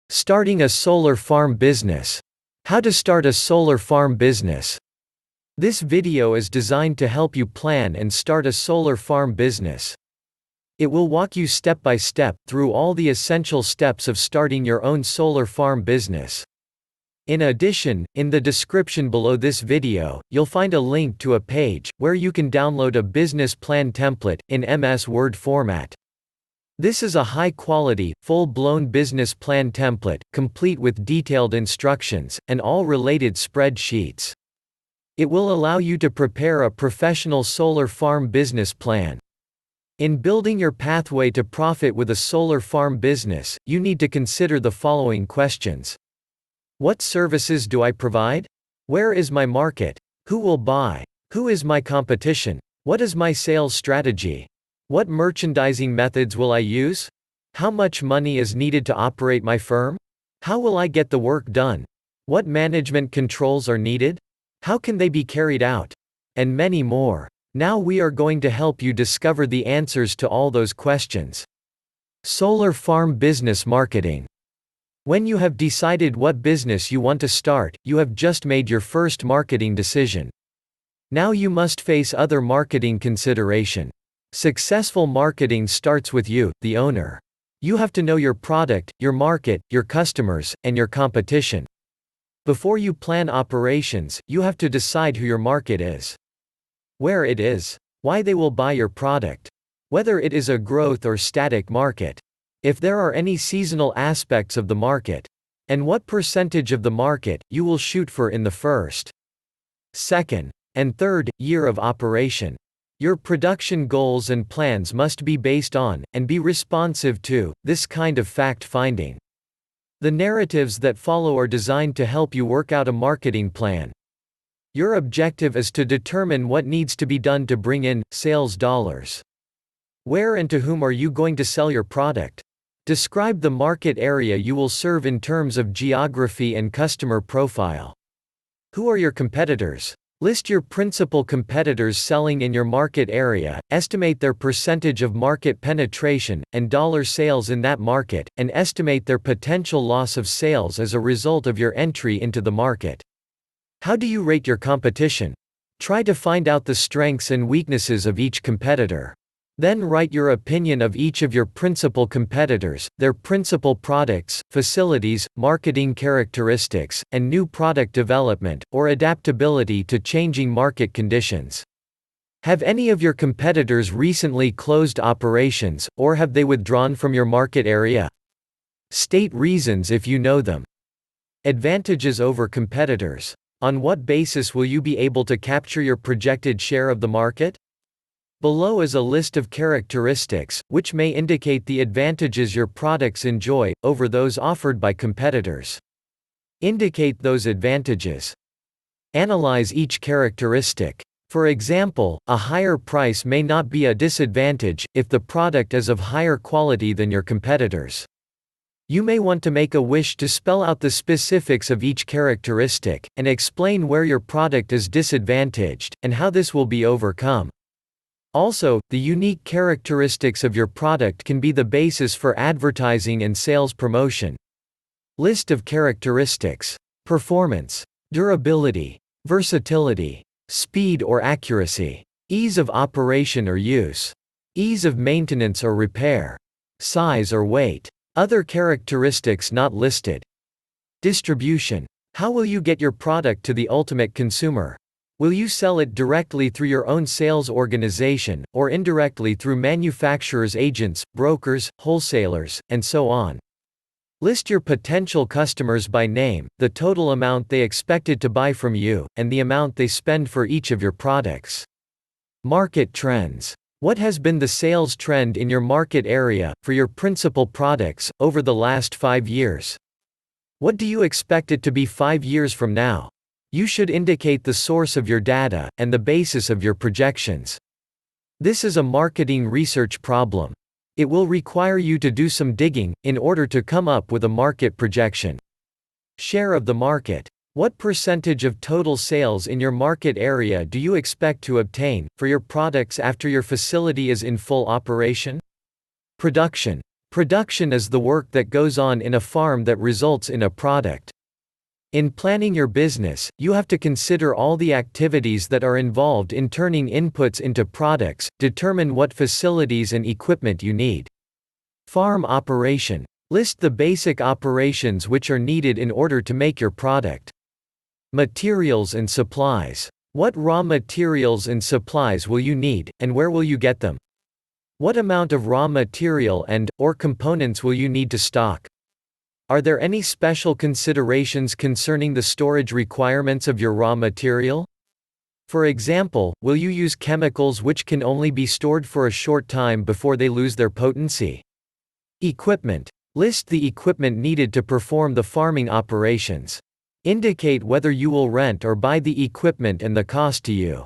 Starting a solar farm business. How to start a solar farm business. This video is designed to help you plan and start a solar farm business. It will walk you step by step through all the essential steps of starting your own solar farm business. In addition, in the description below this video, you'll find a link to a page where you can download a business plan template in MS Word format. This is a high-quality, full-blown business plan template, complete with detailed instructions, and all related spreadsheets. It will allow you to prepare a professional solar farm business plan. In building your pathway to profit with a solar farm business, you need to consider the following questions. What services do I provide? Where is my market? Who will buy? Who is my competition? What is my sales strategy? What merchandising methods will I use? How much money is needed to operate my firm? How will I get the work done? What management controls are needed? How can they be carried out? And many more. Now we are going to help you discover the answers to all those questions. Solar farm business marketing. When you have decided what business you want to start, you have just made your first marketing decision. Now you must face other marketing consideration. Successful marketing starts with you, the owner. You have to know your product, your market, your customers, and your competition. Before you plan operations, you have to decide who your market is, where it is, why they will buy your product, whether it is a growth or static market, if there are any seasonal aspects of the market, and what percentage of the market you will shoot for in the first, second, and third year of operation. Your production goals and plans must be based on, and be responsive to, this kind of fact-finding. The narratives that follow are designed to help you work out a marketing plan. Your objective is to determine what needs to be done to bring in sales dollars. Where and to whom are you going to sell your product? Describe the market area you will serve in terms of geography and customer profile. Who are your competitors? List your principal competitors selling in your market area, estimate their percentage of market penetration, and dollar sales in that market, and estimate their potential loss of sales as a result of your entry into the market. How do you rate your competition? Try to find out the strengths and weaknesses of each competitor. Then write your opinion of each of your principal competitors, their principal products, facilities, marketing characteristics, and new product development, or adaptability to changing market conditions. Have any of your competitors recently closed operations, or have they withdrawn from your market area? State reasons if you know them. Advantages over competitors. On what basis will you be able to capture your projected share of the market? Below is a list of characteristics, which may indicate the advantages your products enjoy over those offered by competitors. Indicate those advantages. Analyze each characteristic. For example, a higher price may not be a disadvantage if the product is of higher quality than your competitors. You may want to make a wish to spell out the specifics of each characteristic, and explain where your product is disadvantaged, and how this will be overcome. Also, the unique characteristics of your product can be the basis for advertising and sales promotion. List of characteristics. Performance, durability, versatility, speed or accuracy, ease of operation or use, ease of maintenance or repair, size or weight. Other characteristics not listed. Distribution. How will you get your product to the ultimate consumer? Will you sell it directly through your own sales organization, or indirectly through manufacturers' agents, brokers, wholesalers, and so on? List your potential customers by name, the total amount they expected to buy from you, and the amount they spend for each of your products. Market trends. What has been the sales trend in your market area, for your principal products, over the last 5 years? What do you expect it to be 5 years from now? You should indicate the source of your data, and the basis of your projections. This is a marketing research problem. It will require you to do some digging, in order to come up with a market projection. Share of the market. What percentage of total sales in your market area do you expect to obtain for your products after your facility is in full operation? Production. Production is the work that goes on in a farm that results in a product. In planning your business, you have to consider all the activities that are involved in turning inputs into products, determine what facilities and equipment you need. Farm operation. List the basic operations which are needed in order to make your product. Materials and supplies. What raw materials and supplies will you need, and where will you get them? What amount of raw material or components will you need to stock? Are there any special considerations concerning the storage requirements of your raw material? For example, will you use chemicals which can only be stored for a short time before they lose their potency? Equipment. List the equipment needed to perform the farming operations. Indicate whether you will rent or buy the equipment and the cost to you.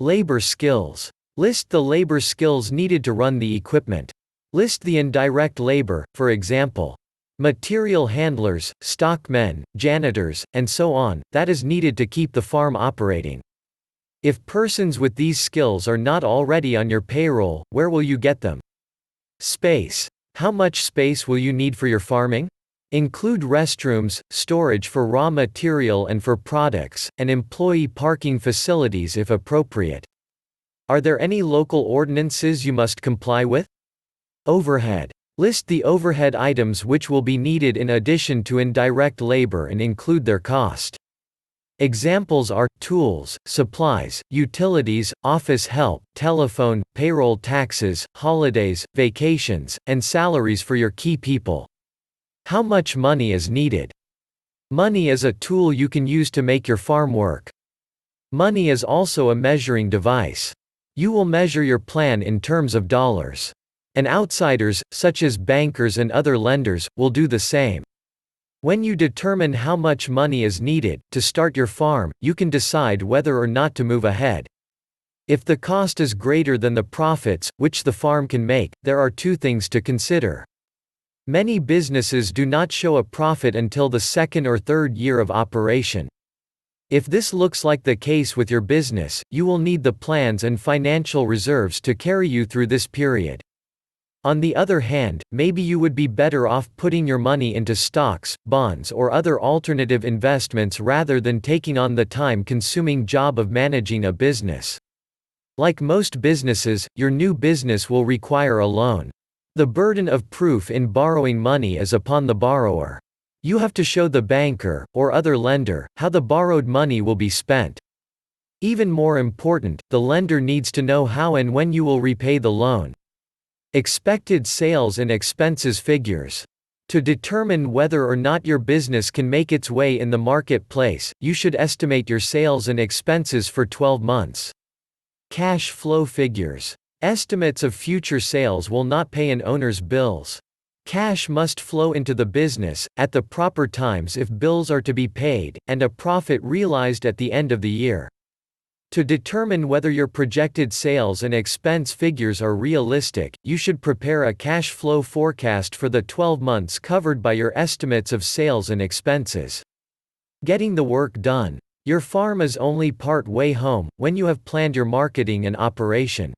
Labor skills. List the labor skills needed to run the equipment. List the indirect labor, for example, material handlers, stockmen, janitors, and so on, that is needed to keep the farm operating. If persons with these skills are not already on your payroll, where will you get them? Space. How much space will you need for your farming? Include restrooms, storage for raw material and for products, and employee parking facilities if appropriate. Are there any local ordinances you must comply with? Overhead. List the overhead items which will be needed in addition to indirect labor and include their cost. Examples are tools, supplies, utilities, office help, telephone, payroll taxes, holidays, vacations, and salaries for your key people. How much money is needed? Money is a tool you can use to make your farm work. Money is also a measuring device. You will measure your plan in terms of dollars. And outsiders, such as bankers and other lenders, will do the same. When you determine how much money is needed to start your farm, you can decide whether or not to move ahead. If the cost is greater than the profits, which the farm can make, there are two things to consider. Many businesses do not show a profit until the second or third year of operation. If this looks like the case with your business, you will need the plans and financial reserves to carry you through this period. On the other hand, maybe you would be better off putting your money into stocks, bonds, or other alternative investments rather than taking on the time-consuming job of managing a business. Like most businesses, your new business will require a loan. The burden of proof in borrowing money is upon the borrower. You have to show the banker, or other lender, how the borrowed money will be spent. Even more important, the lender needs to know how and when you will repay the loan. Expected sales and expenses figures. To determine whether or not your business can make its way in the marketplace, you should estimate your sales and expenses for 12 months. Cash flow figures. Estimates of future sales will not pay an owner's bills. Cash must flow into the business at the proper times if bills are to be paid, and a profit realized at the end of the year. To determine whether your projected sales and expense figures are realistic, you should prepare a cash flow forecast for the 12 months covered by your estimates of sales and expenses. Getting the work done. Your farm is only part way home when you have planned your marketing and operation.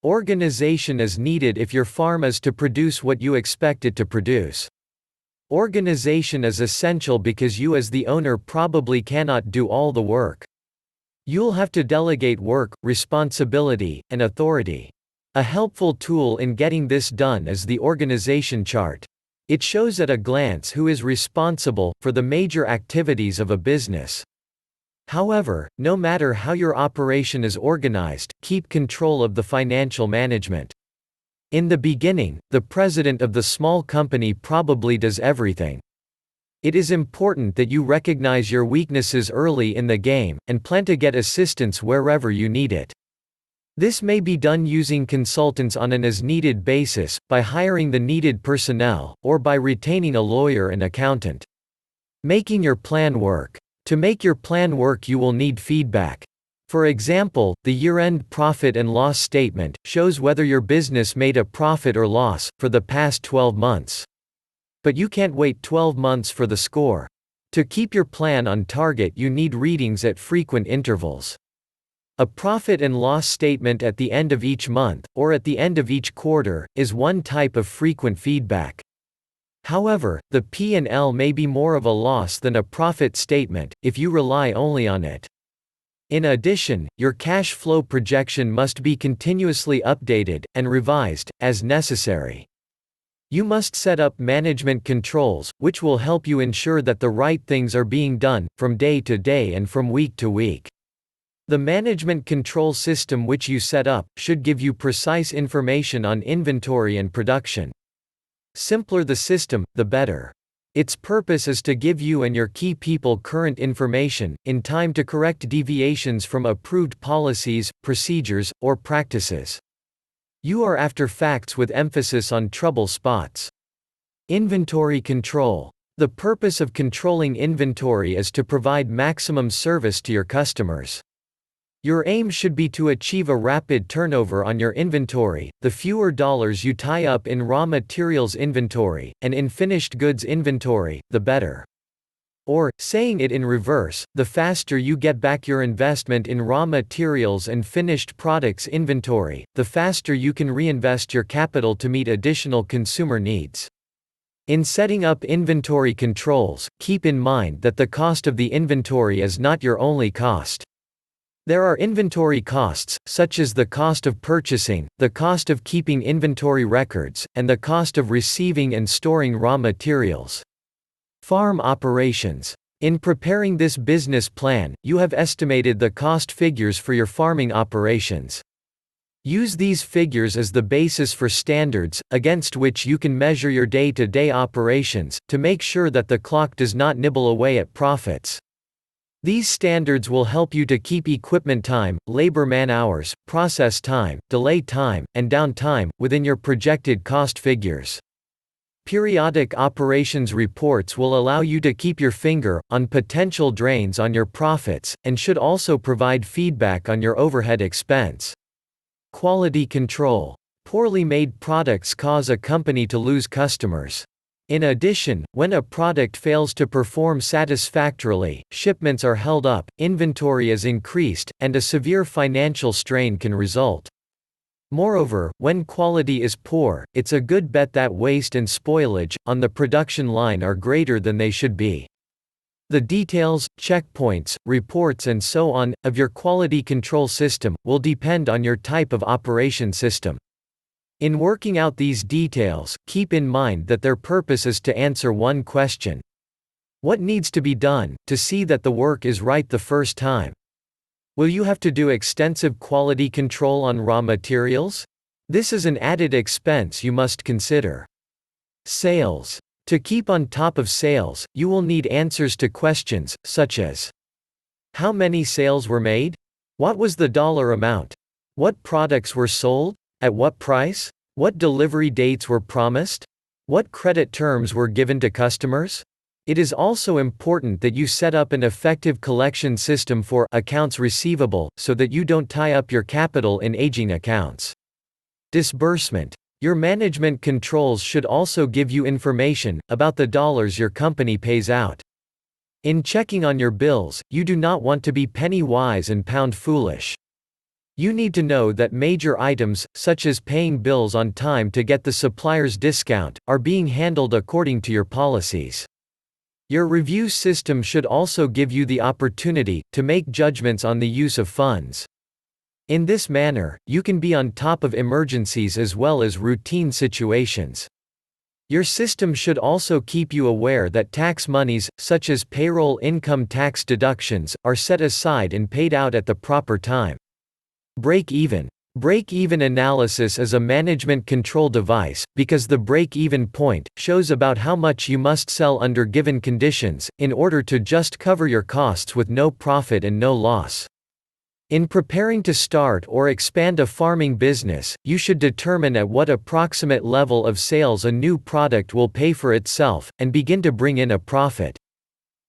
Organization is needed if your farm is to produce what you expect it to produce. Organization is essential because you as the owner probably cannot do all the work. You'll have to delegate work, responsibility, and authority. A helpful tool in getting this done is the organization chart. It shows at a glance who is responsible for the major activities of a business. However, no matter how your operation is organized, keep control of the financial management. In the beginning, the president of the small company probably does everything. It is important that you recognize your weaknesses early in the game, and plan to get assistance wherever you need it. This may be done using consultants on an as-needed basis, by hiring the needed personnel, or by retaining a lawyer and accountant. Making your plan work. To make your plan work you will need feedback. For example, the year-end profit and loss statement shows whether your business made a profit or loss for the past 12 months. But you can't wait 12 months for the score. To keep your plan on target, you need readings at frequent intervals. A profit and loss statement at the end of each month, or at the end of each quarter, is one type of frequent feedback. However, the P&L may be more of a loss than a profit statement, if you rely only on it. In addition, your cash flow projection must be continuously updated, and revised, as necessary. You must set up management controls, which will help you ensure that the right things are being done, from day to day and from week to week. The management control system which you set up should give you precise information on inventory and production. Simpler the system, the better. Its purpose is to give you and your key people current information, in time to correct deviations from approved policies, procedures, or practices. You are after facts with emphasis on trouble spots. Inventory control. The purpose of controlling inventory is to provide maximum service to your customers. Your aim should be to achieve a rapid turnover on your inventory. The fewer dollars you tie up in raw materials inventory, and in finished goods inventory, the better. Or, saying it in reverse, the faster you get back your investment in raw materials and finished products inventory, the faster you can reinvest your capital to meet additional consumer needs. In setting up inventory controls, keep in mind that the cost of the inventory is not your only cost. There are inventory costs, such as the cost of purchasing, the cost of keeping inventory records, and the cost of receiving and storing raw materials. Farm operations. In preparing this business plan, you have estimated the cost figures for your farming operations. Use these figures as the basis for standards, against which you can measure your day-to-day operations, to make sure that the clock does not nibble away at profits. These standards will help you to keep equipment time, labor man-hours, process time, delay time, and downtime within your projected cost figures. Periodic operations reports will allow you to keep your finger on potential drains on your profits, and should also provide feedback on your overhead expense. Quality control. Poorly made products cause a company to lose customers. In addition, when a product fails to perform satisfactorily, shipments are held up, inventory is increased, and a severe financial strain can result. Moreover, when quality is poor, it's a good bet that waste and spoilage on the production line are greater than they should be. The details, checkpoints, reports and so on, of your quality control system, will depend on your type of operation system. In working out these details, keep in mind that their purpose is to answer one question. What needs to be done, to see that the work is right the first time? Will you have to do extensive quality control on raw materials? This is an added expense you must consider. Sales. To keep on top of sales, you will need answers to questions, such as: how many sales were made? What was the dollar amount? What products were sold? At what price? What delivery dates were promised? What credit terms were given to customers? It is also important that you set up an effective collection system for accounts receivable, so that you don't tie up your capital in aging accounts. Disbursement. Your management controls should also give you information about the dollars your company pays out. In checking on your bills, you do not want to be penny wise and pound foolish. You need to know that major items, such as paying bills on time to get the supplier's discount, are being handled according to your policies. Your review system should also give you the opportunity to make judgments on the use of funds. In this manner, you can be on top of emergencies as well as routine situations. Your system should also keep you aware that tax monies, such as payroll income tax deductions, are set aside and paid out at the proper time. Break-even. Break-even analysis is a management control device, because the break-even point shows about how much you must sell under given conditions, in order to just cover your costs with no profit and no loss. In preparing to start or expand a farming business, you should determine at what approximate level of sales a new product will pay for itself, and begin to bring in a profit.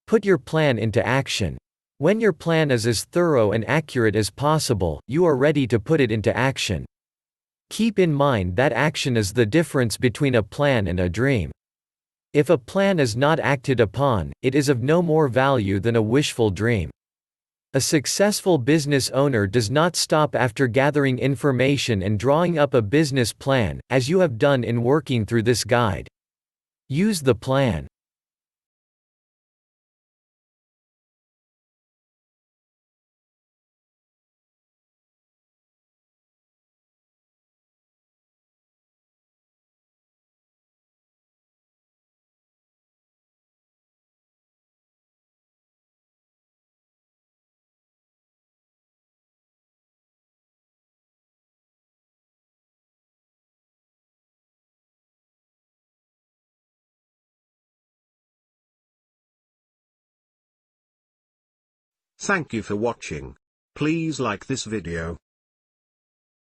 Put your plan into action. When your plan is as thorough and accurate as possible, you are ready to put it into action. Keep in mind that action is the difference between a plan and a dream. If a plan is not acted upon, it is of no more value than a wishful dream. A successful business owner does not stop after gathering information and drawing up a business plan, as you have done in working through this guide. Use the plan. Thank you for watching. Please like this video.